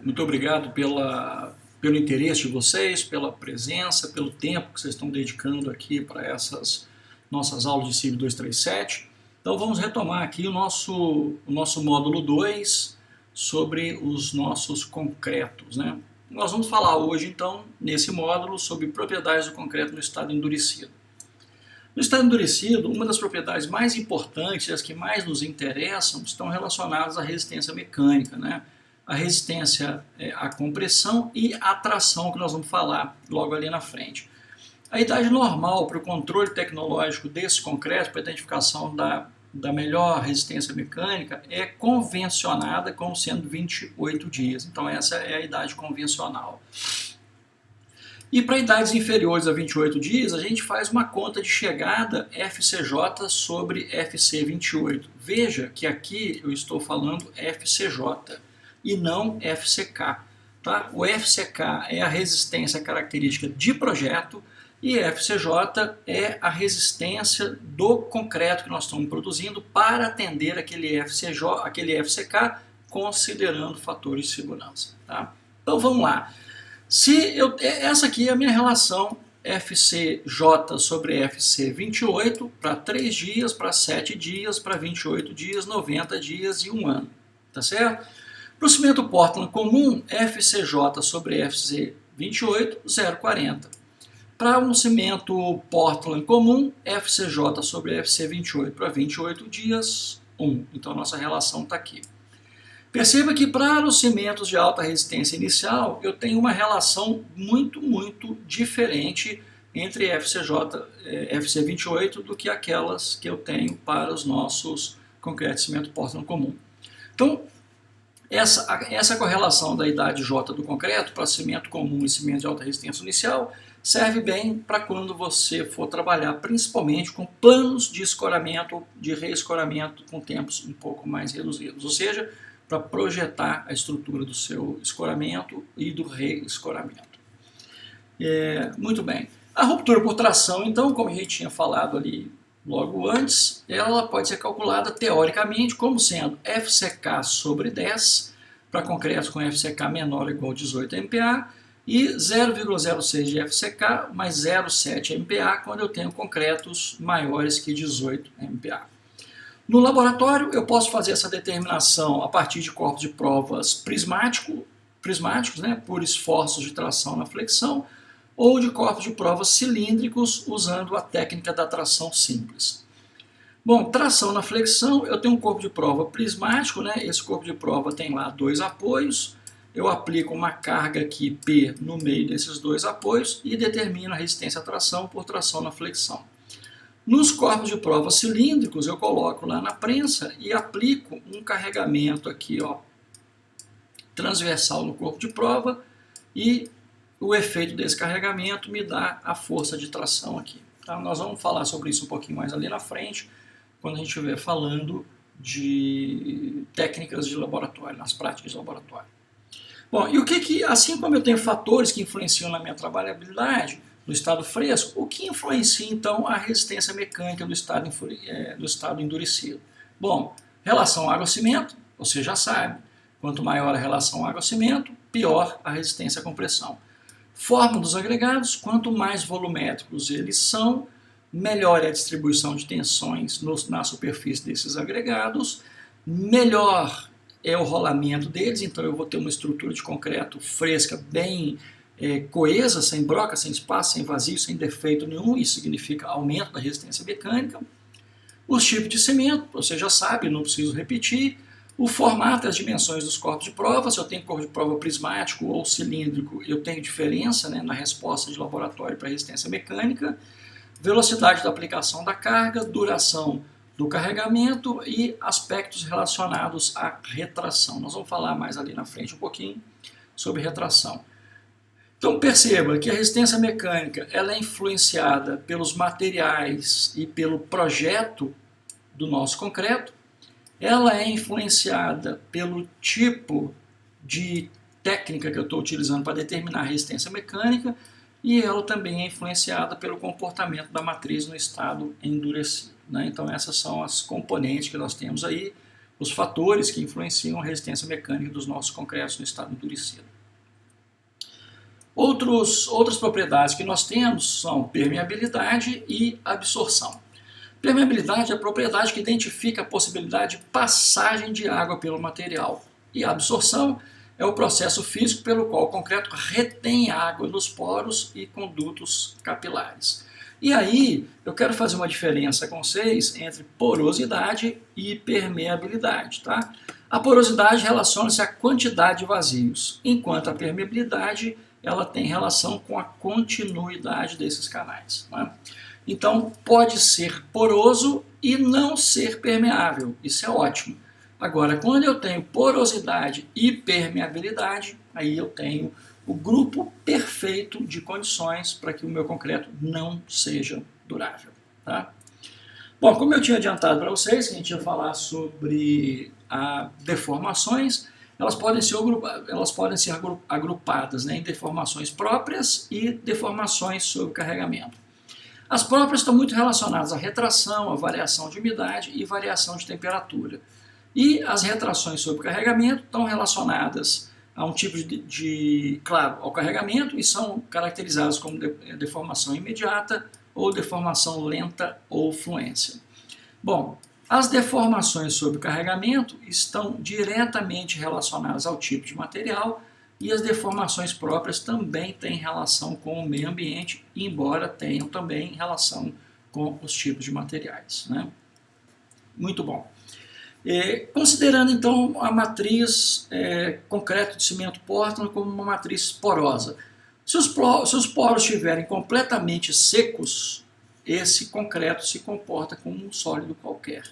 Muito obrigado pelo interesse de vocês, pela presença, pelo tempo que vocês estão dedicando aqui para essas nossas aulas de Civil 237. Então vamos retomar aqui o nosso módulo 2 sobre os nossos concretos, né? Nós vamos falar hoje, então, nesse módulo, sobre propriedades do concreto no estado endurecido. No estado endurecido, uma das propriedades mais importantes e as que mais nos interessam estão relacionadas à resistência mecânica, né? A resistência à compressão e à tração, que nós vamos falar logo ali na frente. A idade normal para o controle tecnológico desse concreto, para a identificação da melhor resistência mecânica, é convencionada como sendo 28 dias. Então essa é a idade convencional. E para idades inferiores a 28 dias, a gente faz uma conta de chegada FCJ sobre FC28. Veja que aqui eu estou falando FCJ e não FCK. Tá? O FCK é a resistência característica de projeto e FCJ é a resistência do concreto que nós estamos produzindo para atender aquele FCK, considerando fatores de segurança. Tá? Então vamos lá. Essa aqui é a minha relação FCJ sobre FC28 para 3 dias, para 7 dias, para 28 dias, 90 dias e 1 ano. Tá certo? Para o cimento Portland comum, FCJ sobre FC28, 0,40. Para um cimento Portland comum, FCJ sobre FC28 para 28 dias, 1. Então, nossa relação está aqui. Perceba que para os cimentos de alta resistência inicial, eu tenho uma relação muito diferente entre FC28 do que aquelas que eu tenho para os nossos concretos de cimento Portland comum. Então, essa correlação da idade J do concreto para cimento comum e cimento de alta resistência inicial serve bem para quando você for trabalhar principalmente com planos de escoramento, de reescoramento com tempos um pouco mais reduzidos, ou seja, para projetar a estrutura do seu escoramento e do reescoramento. Muito bem. A ruptura por tração, então, como a gente tinha falado ali logo antes, ela pode ser calculada teoricamente como sendo FCK sobre 10 para concretos com FCK menor ou igual a 18 MPa e 0,06 de FCK mais 0,7 MPa quando eu tenho concretos maiores que 18 MPa. No laboratório, eu posso fazer essa determinação a partir de corpos de provas prismáticos, né, por esforços de tração na flexão, ou de corpos de provas cilíndricos usando a técnica da tração simples. Bom, tração na flexão, eu tenho um corpo de prova prismático, né? Esse corpo de prova tem lá 2 apoios, eu aplico uma carga aqui P no meio desses 2 apoios e determino a resistência à tração por tração na flexão. Nos corpos de prova cilíndricos, eu coloco lá na prensa e aplico um carregamento aqui, ó, transversal no corpo de prova e o efeito desse carregamento me dá a força de tração aqui. Tá? Nós vamos falar sobre isso um pouquinho mais ali na frente, quando a gente estiver falando de técnicas de laboratório, nas práticas de laboratório. Bom, e assim como eu tenho fatores que influenciam na minha trabalhabilidade, no estado fresco, o que influencia então a resistência mecânica do estado endurecido? Bom, relação água-cimento, você já sabe, quanto maior a relação água-cimento, pior a resistência à compressão. Forma dos agregados, quanto mais volumétricos eles são, melhor é a distribuição de tensões na superfície desses agregados, melhor é o rolamento deles, então eu vou ter uma estrutura de concreto fresca, bem coesa, sem broca, sem espaço, sem vazio, sem defeito nenhum, isso significa aumento da resistência mecânica. Os tipos de cimento, você já sabe, não preciso repetir. O formato e as dimensões dos corpos de prova, se eu tenho corpo de prova prismático ou cilíndrico, eu tenho diferença, né, na resposta de laboratório para resistência mecânica, velocidade da aplicação da carga, duração do carregamento e aspectos relacionados à retração. Nós vamos falar mais ali na frente um pouquinho sobre retração. Então perceba que a resistência mecânica ela é influenciada pelos materiais e pelo projeto do nosso concreto, ela é influenciada pelo tipo de técnica que eu estou utilizando para determinar a resistência mecânica e ela também é influenciada pelo comportamento da matriz no estado endurecido. Né? Então essas são as componentes que nós temos aí os fatores que influenciam a resistência mecânica dos nossos concretos no estado endurecido. Outras propriedades que nós temos são permeabilidade e absorção. Permeabilidade é a propriedade que identifica a possibilidade de passagem de água pelo material. E a absorção é o processo físico pelo qual o concreto retém água nos poros e condutos capilares. E aí, eu quero fazer uma diferença com vocês entre porosidade e permeabilidade, tá? A porosidade relaciona-se à quantidade de vazios, enquanto a permeabilidade ela tem relação com a continuidade desses canais, né? Então, pode ser poroso e não ser permeável, isso é ótimo. Agora, quando eu tenho porosidade e permeabilidade, aí eu tenho o grupo perfeito de condições para que o meu concreto não seja durável, tá? Bom, como eu tinha adiantado para vocês, que a gente ia falar sobre deformações, elas podem ser agrupadas, né, em deformações próprias e deformações sob carregamento. As próprias estão muito relacionadas à retração, à variação de umidade e variação de temperatura. E as retrações sob carregamento estão relacionadas a um tipo claro, ao carregamento e são caracterizadas como deformação imediata ou deformação lenta ou fluência. Bom, as deformações sob carregamento estão diretamente relacionadas ao tipo de material e as deformações próprias também têm relação com o meio ambiente, embora tenham também relação com os tipos de materiais, né? Muito bom. Considerando então a matriz concreto de cimento Portland como uma matriz porosa. Se os poros estiverem completamente secos, esse concreto se comporta como um sólido qualquer.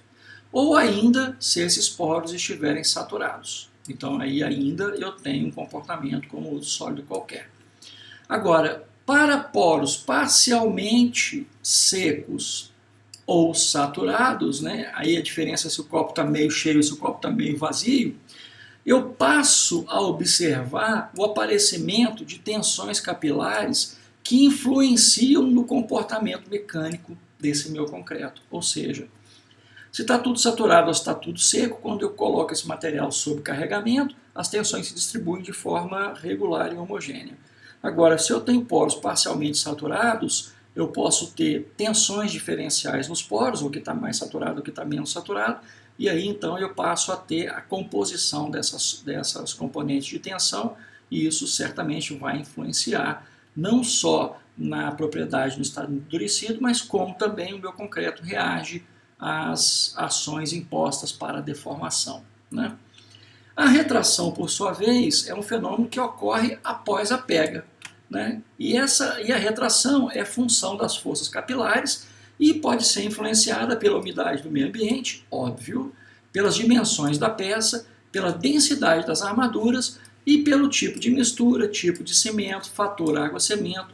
Ou ainda, se esses poros estiverem saturados. Então aí ainda eu tenho um comportamento como outro sólido qualquer. Agora, para poros parcialmente secos ou saturados, né? Aí a diferença é se o copo está meio cheio ou se o copo está meio vazio, eu passo a observar o aparecimento de tensões capilares que influenciam no comportamento mecânico desse meu concreto. Ou seja, se está tudo saturado ou se está tudo seco, quando eu coloco esse material sob carregamento, as tensões se distribuem de forma regular e homogênea. Agora, se eu tenho poros parcialmente saturados, eu posso ter tensões diferenciais nos poros, o que está mais saturado, o que está menos saturado, e aí então eu passo a ter a composição dessas componentes de tensão, e isso certamente vai influenciar não só na propriedade no estado endurecido, mas como também o meu concreto reage às ações impostas para a deformação, né? A retração, por sua vez, é um fenômeno que ocorre após a pega, né? E a retração é função das forças capilares e pode ser influenciada pela umidade do meio ambiente, óbvio, pelas dimensões da peça, pela densidade das armaduras e pelo tipo de mistura, tipo de cimento, fator água-cimento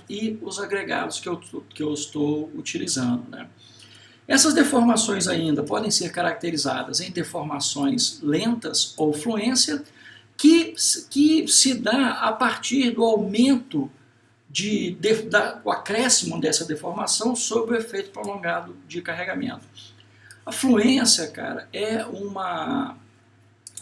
e os agregados que eu estou utilizando, né? Essas deformações ainda podem ser caracterizadas em deformações lentas ou fluência, que se dá a partir do aumento do acréscimo dessa deformação sob o efeito prolongado de carregamento. A fluência, cara,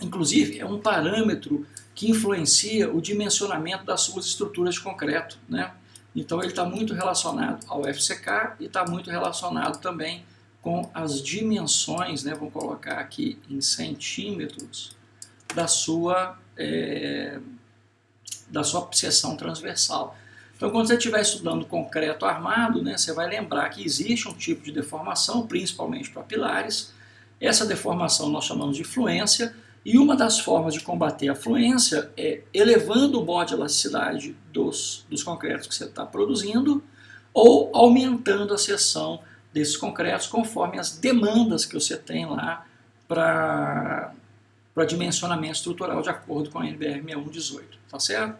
inclusive, é um parâmetro que influencia o dimensionamento das suas estruturas de concreto, né? Então ele está muito relacionado ao FCK e está muito relacionado também com as dimensões, né? Vamos colocar aqui em centímetros, da sua seção transversal. Então, quando você estiver estudando concreto armado, né, você vai lembrar que existe um tipo de deformação, principalmente para pilares. Essa deformação nós chamamos de fluência, e uma das formas de combater a fluência é elevando o modo de elasticidade dos concretos que você está produzindo, ou aumentando a seção desses concretos conforme as demandas que você tem lá para dimensionamento estrutural de acordo com a NBR 6118, tá certo?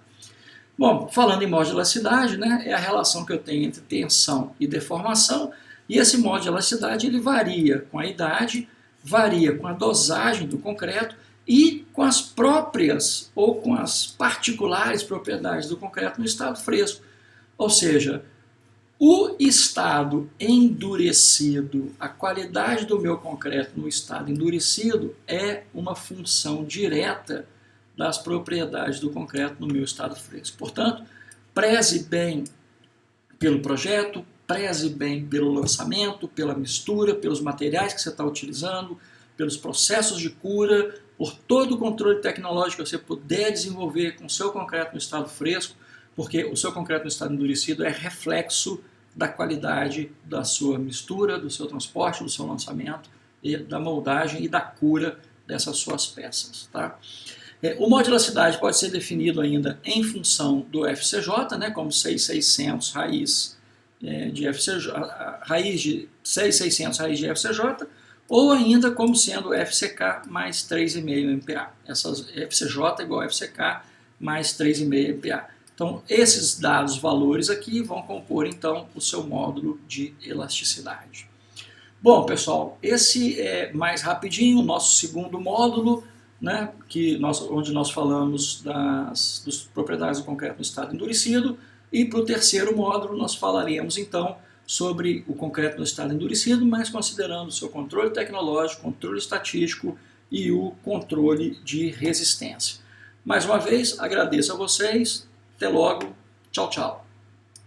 Bom, falando em modo de elasticidade, né, é a relação que eu tenho entre tensão e deformação, e esse modo de elasticidade ele varia com a idade, varia com a dosagem do concreto e com as próprias ou com as particulares propriedades do concreto no estado fresco. Ou seja, O estado endurecido, a qualidade do meu concreto no estado endurecido é uma função direta das propriedades do concreto no meu estado fresco. Portanto, preze bem pelo projeto, preze bem pelo lançamento, pela mistura, pelos materiais que você está utilizando, pelos processos de cura, por todo o controle tecnológico que você puder desenvolver com o seu concreto no estado fresco, porque o seu concreto no estado endurecido é reflexo da qualidade da sua mistura, do seu transporte, do seu lançamento, e da moldagem e da cura dessas suas peças. Tá? O modularidade pode ser definido ainda em função do FCJ, né, como 6.600 raiz de FCJ, raiz de 6.600 raiz de FCJ, ou ainda como sendo FCK mais 3,5 MPa. Essas FCJ igual a FCK mais 3,5 MPa. Então, esses dados valores aqui vão compor, então, o seu módulo de elasticidade. Bom, pessoal, esse é mais rapidinho o nosso segundo módulo, né, onde nós falamos das propriedades do concreto no estado endurecido, e para o terceiro módulo nós falaremos, então, sobre o concreto no estado endurecido, mas considerando o seu controle tecnológico, controle estatístico e o controle de resistência. Mais uma vez, agradeço a vocês. Até logo. Tchau, tchau.